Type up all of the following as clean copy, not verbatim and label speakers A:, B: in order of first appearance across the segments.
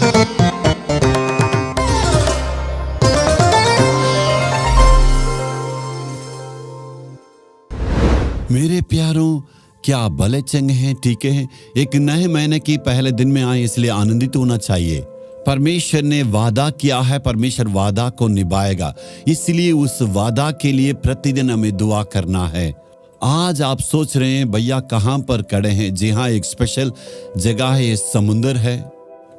A: मेरे प्यारों, क्या आप भले चंगे हैं? ठीक है। एक नए महीने की पहले दिन में आए, इसलिए आनंदित होना चाहिए। परमेश्वर ने वादा किया है, परमेश्वर वादा को निभाएगा, इसलिए उस वादा के लिए प्रतिदिन हमें दुआ करना है। आज आप सोच रहे हैं भैया कहाँ पर खड़े हैं? जी हाँ, एक स्पेशल जगह है, ये समुंदर है।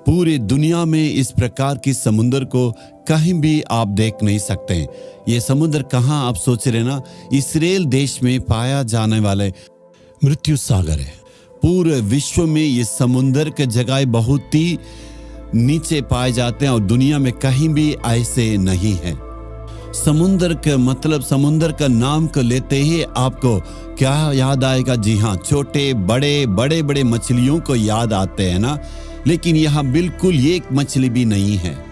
A: पूरी दुनिया में इस प्रकार की समुंदर को कहीं भी आप देख नहीं सकते। ये समुद्र कहाँ आप सोच रहे ना? इस्राएल देश में पाया जाने वाले मृत्यु सागर है। पूरे विश्व में ये समुंदर के जगह बहुत ही नीचे पाए जाते हैं और दुनिया में कहीं भी ऐसे नहीं है। समुंदर का मतलब, समुंदर का नाम को लेते ही आपको क्या याद आएगा? जी हाँ, छोटे बड़े बड़े बड़े मछलियों को याद आते हैं ना। लेकिन यहाँ बिल्कुल एक मछली भी नहीं है।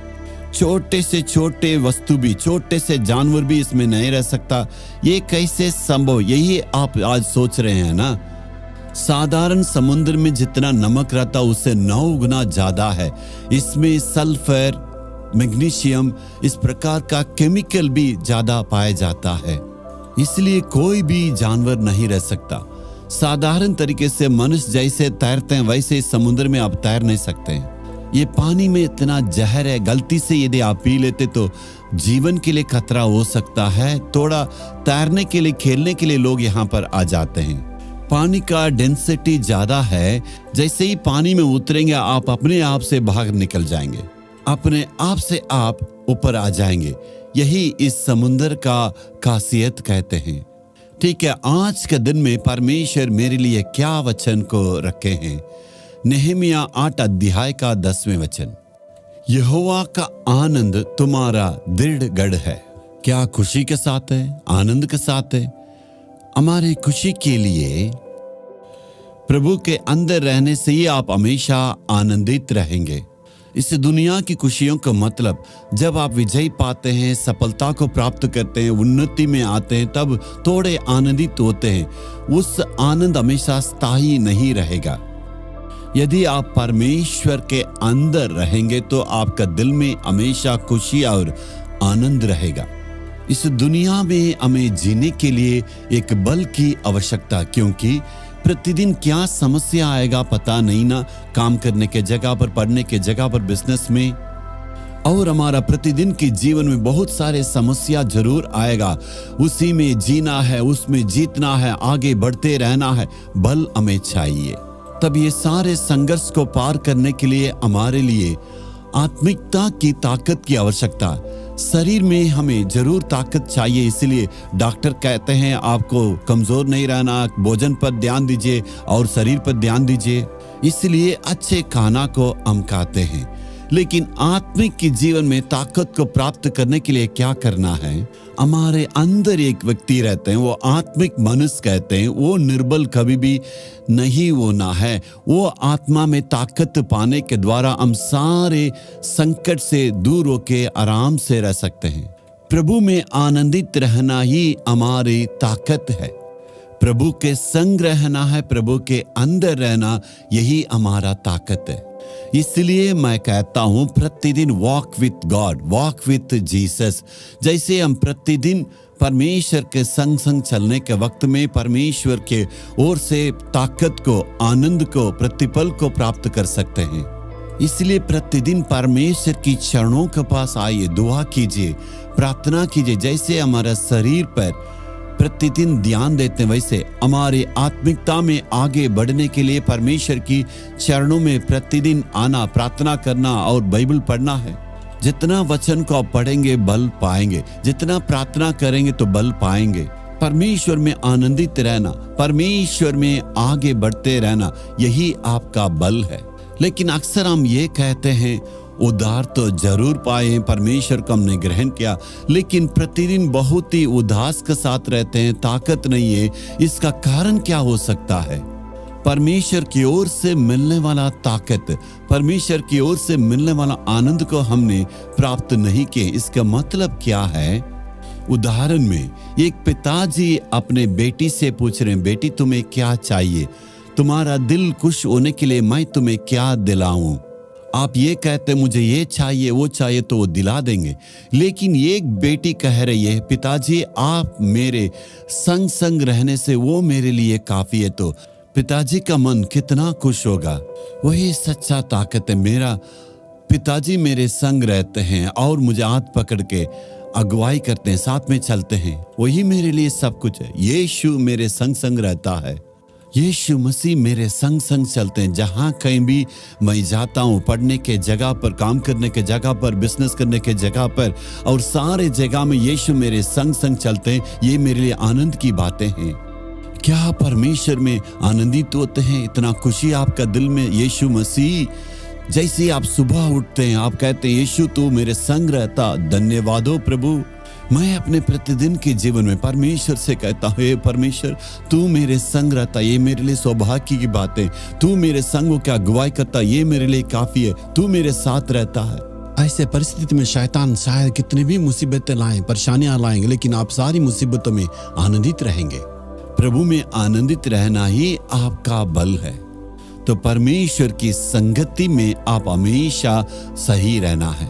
A: छोटे से छोटे वस्तु भी, छोटे से जानवर भी इसमें नहीं रह सकता। ये कैसे संभव? यही आप आज सोच रहे हैं ना। साधारण समुद्र में जितना नमक रहता उससे 9 गुना ज्यादा है। इसमें सल्फर, मैग्नीशियम, इस प्रकार का केमिकल भी ज्यादा पाया जाता है, इसलिए कोई भी जानवर नहीं रह सकता। साधारण तरीके से मनुष्य जैसे तैरते हैं वैसे इस समुद्र में आप तैर नहीं सकते हैं। ये पानी में इतना जहर है, गलती से यदि आप पी लेते तो जीवन के लिए खतरा हो सकता है। थोड़ा तैरने के लिए, खेलने के लिए लोग यहाँ पर आ जाते हैं। पानी का डेंसिटी ज्यादा है, जैसे ही पानी में उतरेंगे आप अपने आप से बाहर निकल जाएंगे, अपने आप से आप ऊपर आ जाएंगे। यही इस समुद्र का खासियत कहते हैं। ठीक है, आज के दिन में परमेश्वर मेरे लिए क्या वचन को रखे हैं? नेहमिया 8 अध्याय का 10वें वचन। यहोवा का आनंद तुम्हारा दृढ़ गढ़ है। क्या खुशी के साथ है? आनंद के साथ है। हमारे खुशी के लिए प्रभु के अंदर रहने से ही आप हमेशा आनंदित रहेंगे। इस दुनिया की खुशियों का मतलब, जब आप विजय पाते हैं, सफलता को प्राप्त करते हैं, उन्नति में आते हैं, तब थोड़े आनंदित होते हैं। उस आनंद हमेशा स्थायी नहीं रहेगा। यदि आप परमेश्वर के अंदर रहेंगे तो आपका दिल में हमेशा खुशी और आनंद रहेगा। इस दुनिया में हमें जीने के लिए एक बल की आवश्यकता, क्योंकि प्रतिदिन क्या समस्या आएगा पता नहीं ना। काम करने के जगह पर, पढ़ने के जगह पर, बिजनेस में, और हमारा प्रतिदिन के जीवन में बहुत सारे समस्या जरूर आएगा। उसी में जीना है, उसमें जीतना है, आगे बढ़ते रहना है। बल हमें चाहिए। तब ये सारे संघर्ष को पार करने के लिए हमारे लिए आत्मिकता की ताकत की आवश्यकता। शरीर में हमें जरूर ताकत चाहिए, इसलिए डॉक्टर कहते हैं आपको कमजोर नहीं रहना, भोजन पर ध्यान दीजिए और शरीर पर ध्यान दीजिए। इसलिए अच्छे खाना को हम खाते हैं। लेकिन आत्मिक के जीवन में ताकत को प्राप्त करने के लिए क्या करना है? हमारे अंदर एक व्यक्ति रहते हैं, वो आत्मिक मनुष्य कहते हैं। वो निर्बल कभी भी नहीं होना है। वो आत्मा में ताकत पाने के द्वारा हम सारे संकट से दूर होके आराम से रह सकते हैं। प्रभु में आनंदित रहना ही हमारी ताकत है। प्रभु के संग रहना है, प्रभु के अंदर रहना, यही हमारा ताकत है। इसलिए मैं कहता हूं प्रतिदिन walk with God, walk with Jesus. जैसे हम प्रतिदिन परमेश्वर के संग संग चलने के वक्त में परमेश्वर के ओर से ताकत को, आनंद को, प्रतिपल को प्राप्त कर सकते हैं। इसलिए प्रतिदिन परमेश्वर की चरणों के पास आइए, दुआ कीजिए, प्रार्थना कीजिए। जैसे हमारा शरीर पर प्रतिदिन ध्यान देते हैं, वैसे हमारे आत्मिकता में आगे बढ़ने के लिए परमेश्वर की चरणों में प्रतिदिन आना, प्रार्थना करना और बाइबल पढ़ना है। जितना वचन को आप पढ़ेंगे बल पाएंगे, जितना प्रार्थना करेंगे तो बल पाएंगे। परमेश्वर में आनंदित रहना, परमेश्वर में आगे बढ़ते रहना, यही आपका बल है। लेकिन अक्सर हम ये कहते हैं उद्धार तो जरूर पाए, परमेश्वर को हमने ग्रहण किया, लेकिन प्रतिदिन बहुत ही उदास के साथ रहते हैं, ताकत नहीं है। इसका कारण क्या हो सकता है? परमेश्वर की ओर से मिलने वाला ताकत, परमेश्वर की ओर से मिलने वाला आनंद को हमने प्राप्त नहीं किए। इसका मतलब क्या है? उदाहरण में एक पिताजी अपने बेटी से पूछ रहे हैं, बेटी तुम्हें क्या चाहिए? तुम्हारा दिल खुश होने के लिए मैं तुम्हें क्या दिलाऊं? आप ये कहते मुझे ये चाहिए वो चाहिए तो वो दिला देंगे, लेकिन ये एक बेटी कह रही है पिताजी आप मेरे संग संग रहने से वो मेरे लिए काफी है, तो पिताजी का मन कितना खुश होगा। वही सच्चा ताकत है। मेरा पिताजी मेरे संग रहते हैं और मुझे हाथ पकड़ के अगुवाई करते हैं, साथ में चलते हैं, वही मेरे लिए सब कुछ है। यीशु मेरे संग संग रहता है, यीशु मसीह मेरे संग संग चलते हैं। जहाँ कहीं भी मैं जाता हूँ, पढ़ने के जगह पर, काम करने के जगह पर, बिजनेस करने के जगह पर, और सारे जगह में यीशु मेरे संग संग चलते हैं। ये मेरे लिए आनंद की बातें हैं। क्या परमेश्वर में आनंदित होते हैं? इतना खुशी आपका दिल में यीशु मसीह, जैसे आप सुबह उठते हैं आप कहते हैं यीशु तू मेरे संग रहता, धन्यवाद हो प्रभु। मैं अपने प्रतिदिन के जीवन में परमेश्वर से कहता हूँ हे परमेश्वर तू मेरे संग रहता, ये मेरे लिए सौभाग्य की बात है। तू मेरे संग क्या अगुवाई करता, ये मेरे लिए काफी है। तू मेरे साथ रहता है।
B: ऐसे परिस्थिति में शैतान शायद कितनी भी मुसीबतें लाएं, परेशानियां लाएंगे, लेकिन आप सारी मुसीबतों में आनंदित रहेंगे।
A: प्रभु में आनंदित रहना ही आपका बल है। तो परमेश्वर की संगति में आप हमेशा सही रहना है।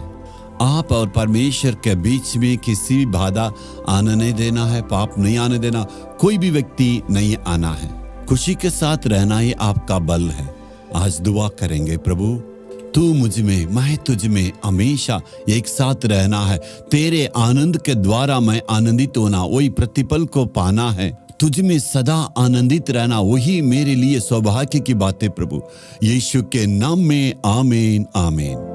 A: आप और परमेश्वर के बीच में किसी भी बाधा आने नहीं देना है, पाप नहीं आने देना, कोई भी व्यक्ति नहीं आना है। खुशी के साथ रहना ही आपका बल है। आज दुआ करेंगे प्रभु तू मुझ में, मैं तुझ में हमेशा एक साथ रहना है। तेरे आनंद के द्वारा मैं आनंदित होना, वही प्रतिफल को पाना है। तुझ में सदा आनंदित रहना, वही मेरे लिए सौभाग्य की बात है प्रभु। यीशु के नाम में आमीन आमीन।